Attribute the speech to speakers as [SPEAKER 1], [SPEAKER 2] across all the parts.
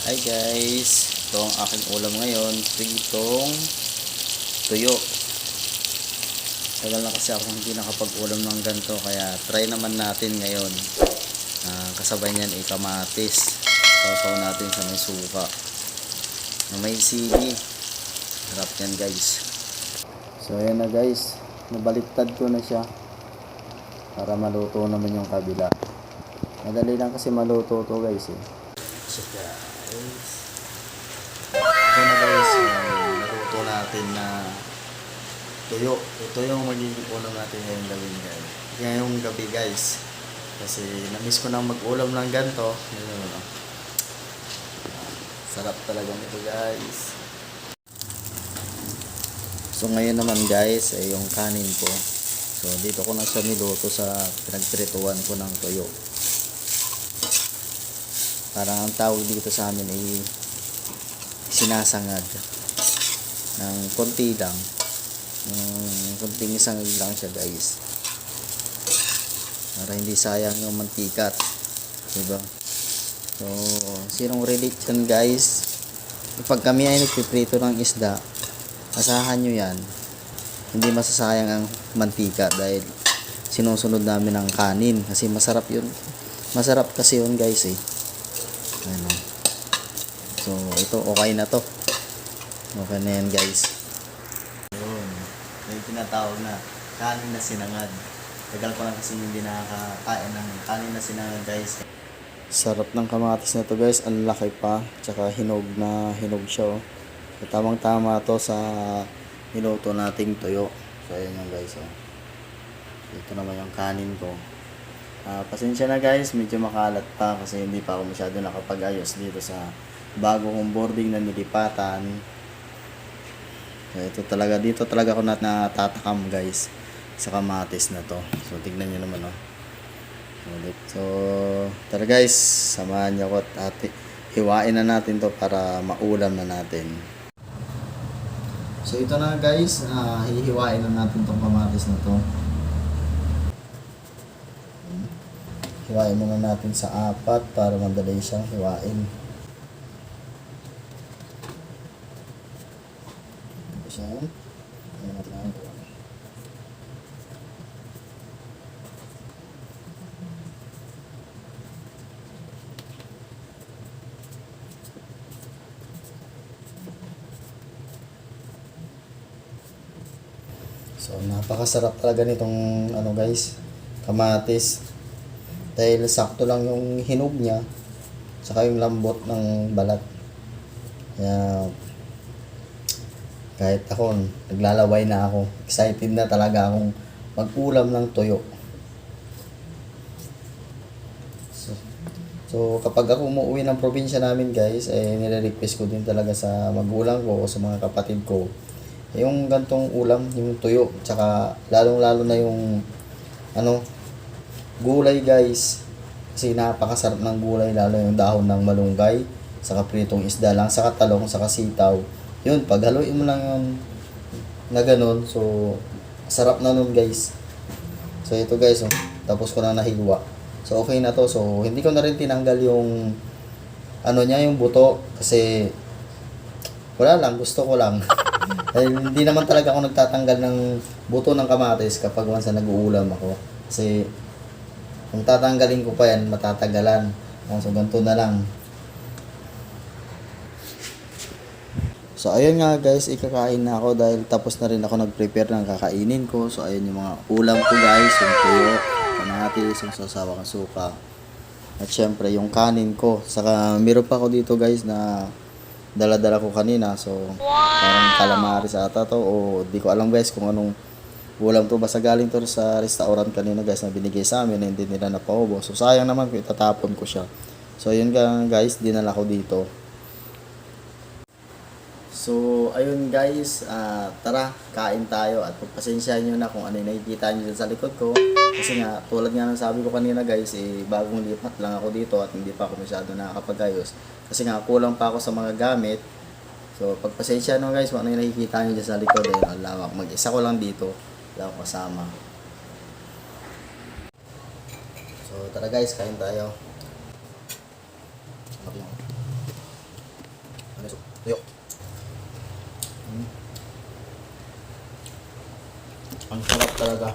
[SPEAKER 1] Hi guys, ito ang aking ulam ngayon, pritong tuyo. Tagal na kasi ako hindi nakapag-ulam ng ganito, kaya try naman natin ngayon. Kasabay niyan ay kamatis. Sausaw natin sa may suka na may sili. Sarap yan guys. So ayan na guys, nabaliktad ko na siya para maluto naman yung kabila. Madali lang kasi maluto to guys eh. So guys, ito na guys, naluto natin na tuyo. Ito yung magiging ulam natin ngayong gabi guys. Ngayong gabi guys. Kasi na-miss ko nang mag-ulam ng ganito. Sarap talaga nito guys. So ngayon naman guys ay yung kanin ko. So dito ko na siya niluto sa pinagprituan ko ng tuyo. Parang ang tawag dito sa amin ay sinasangag ng konti lang. Konting sangag lang siya guys. Para hindi sayang yung mantika. Diba? So, sinong relate yan guys? Kapag kami ay nagpiprito ng isda, asahan nyo yan. Hindi masasayang ang mantika dahil sinusunod namin ang kanin. Kasi masarap yun. Masarap kasi yun guys eh. Ano. So, ito okay na to. Okay na yan guys. Yun. Yung tinatawag na kanin na sinangag. Tagal ko lang kasi hindi nakakain ng kanin na sinangag guys. Sarap ng kamatis na to guys. Ang laki pa. Tsaka hinog na hinog siya oh. So, tamang tama to sa niluto nating tuyo. So, ayan yung guys oh. Ito naman yung kanin ko. Pasensya na guys, medyo makalat pa kasi hindi pa ako masyado nakapag-ayos dito sa bago kong boarding na nilipatan. So, dito talaga ako natatakam guys sa kamatis na to. So tignan nyo naman oh. So tara guys, samahan nyo ako at hiwain na natin to para maulam na natin. So ito na guys, hihiwain na natin tong kamatis na to. Hiwain muna natin sa 4 para madali siyang hiwain. Siya. Ayan natin ang ito. So napakasarap talaga nitong ano guys, kamatis. Dahil sakto lang yung hinog niya saka yung lambot ng balat. Kaya kahit ako naglalaway na ako, excited na talaga akong mag-ulam ng tuyo. So kapag ako umuwi ng probinsya namin guys, nire-request ko din talaga sa magulang ko o sa mga kapatid ko yung gantong ulam, yung tuyo, tsaka lalong-lalo na yung gulay guys. Kasi napakasarap ng gulay, lalo yung dahon ng malunggay, saka pritong isda lang, saka talong, saka sitaw. Yun, pag haluin mo lang yun na ganun, so sarap na nun guys. So ito guys, oh, tapos ko na nahiwa. So okay na to. So hindi ko na rin tinanggal yung yung buto kasi wala lang, gusto ko lang. Hindi naman talaga ako nagtatanggal ng buto ng kamatis kapag once na nag-uulam ako. Kasi kung tatanggalin ko pa yan, matatagalan. So ganito na lang. So ayun nga guys, ikakain na ako dahil tapos na rin ako nag-prepare ng kakainin ko. So ayun yung mga ulam ko guys, yung tuyo, kamatis, yung sasawang suka. At syempre yung kanin ko. Saka meron pa ako dito guys na dala-dala ko kanina. So parang calamaris ata to o di ko alam guys kung anong ulam to. Basta galing to sa restaurant kanina guys na binigay sa amin na hindi nila napaubos. So sayang naman kung itatapon ko siya. So yun guys, dinala ko dito. So ayun guys, tara kain tayo at pagpasensyahan nyo na kung ano yung nakikita nyo dyan sa likod ko. Kasi nga tulad nga ng sabi ko kanina guys, bagong lipat lang ako dito at hindi pa ako masyado nakakapag-ayos. Kasi nga kulang pa ako sa mga gamit. So pagpasensyahan nyo guys kung ano yung nakikita nyo dyan sa likod. Ayun, ang lawak, mag-isa ko lang dito, wala akong kasama. So tara guys, kain tayo.
[SPEAKER 2] Tuyo. Ang sarap talaga.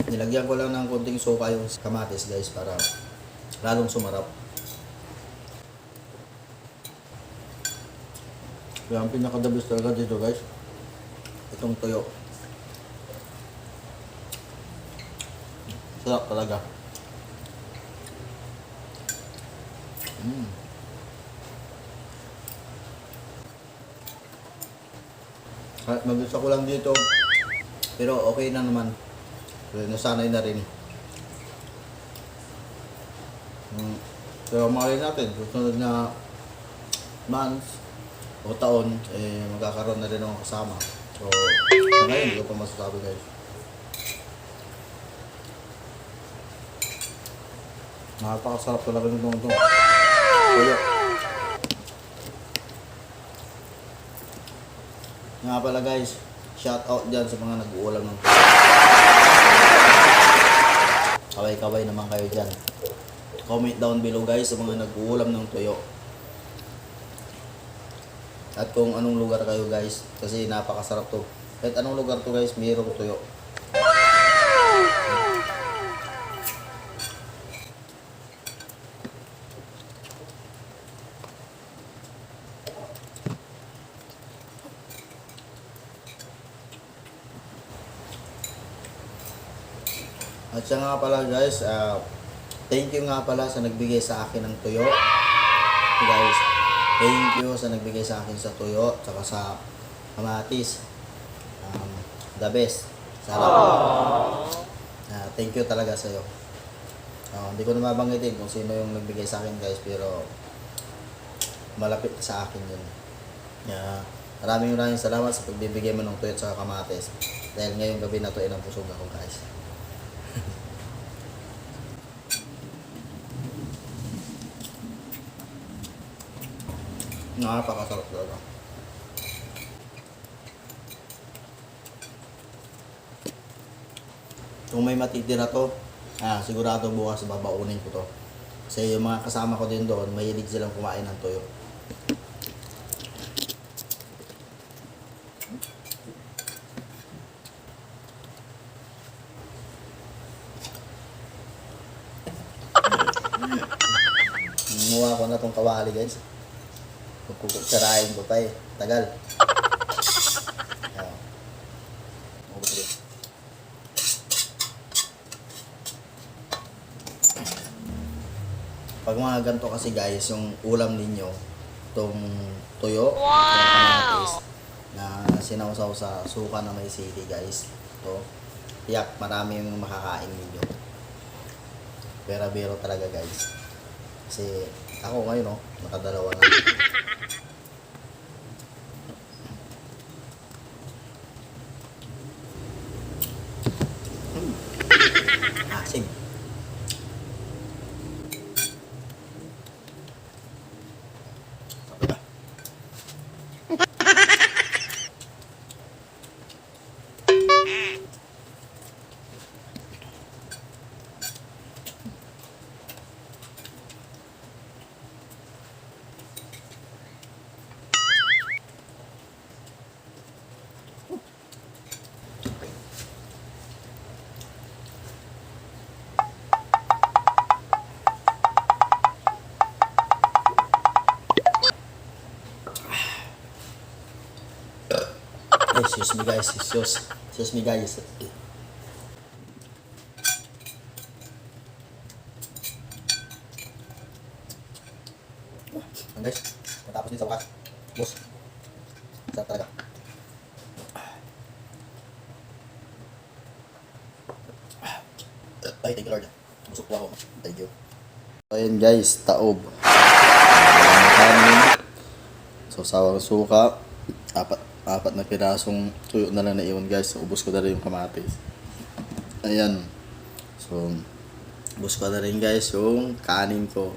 [SPEAKER 2] Nilagyan ko lang ng konting suka yung kamatis guys para lalong sumarap. Kaya ang pinaka-the-best talaga dito guys, itong tuyo. Sarap talaga. Kahit mag-isa ko lang dito, pero okay na naman. Nasanay na rin. Pero mahalin natin, susunod na months o taon, magkakaroon na rin ako kasama. So, sa ngayon, hindi ko pa masasabi guys. Napakasarap talaga nitong ito. Tuyo. Nga pala guys, shout out dyan sa mga nag-uulam ng tuyo. Kaway-kaway naman kayo dyan. Comment down below guys sa mga nag-uulam ng tuyo. At kung anong lugar kayo guys, kasi napakasarap to. Kahit anong lugar to guys, mayroong tuyo. At siya nga pala guys, thank you nga pala sa nagbigay sa akin ng tuyo. Guys, thank you sa nagbigay sa akin sa tuyo, tsaka sa kamatis. The best. Sarap. Thank you talaga sa iyo. Hindi ko na mabanggitin kung sino yung nagbigay sa akin guys, pero malapit sa akin yun. Maraming salamat sa pagbibigay mo ng tuyo at saka kamatis. Dahil ngayong gabi na to ay nabusog ako guys. Napakasarap talaga. Kung may matitira to, sigurado bukas babaunin ko to. Kasi yung mga kasama ko din doon, mahilig silang kumain ng tuyo. Nanguha ko na tong kawali guys. Kukutsarain ko pa tagal. Pag mga ganito kasi guys, yung ulam ninyo, itong tuyo, kamatis, na sinawsaw sa suka na may sili guys. Ito, tiyak marami yung makakain ninyo. Pero talaga guys. Kasi ako ngayon nakadalawa na. Asim. Excuse me guys, excuse me guys. Guys, matapos din sa wakas. Boss. Sarap talaga. Ay, thank you Lord. Busog po ako. Thank you. Ayan guys, taob. Kanin. So, sawang suka. 4 na pirasong tuyo na lang na iwan guys. Ubos ko na rin yung kamatis. Ayan. So, ubos ko na rin guys yung kanin ko.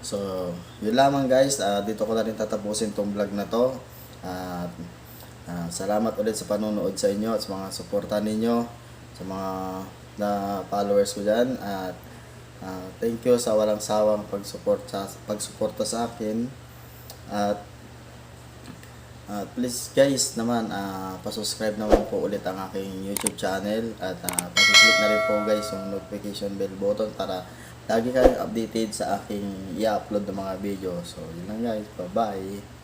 [SPEAKER 2] So, yun lamang guys. Dito ko na rin tatapusin tong vlog na to. At salamat ulit sa panonood sa inyo at sa mga suporta ninyo, sa mga followers ko dyan. At thank you sa walang sawang pagsuporta sa akin. At please guys naman, pasubscribe naman po ulit ang aking YouTube channel. At pakiclick na rin po guys yung notification bell button para lagi kayong updated sa aking i-upload ng mga video. So, yun lang guys. Bye-bye.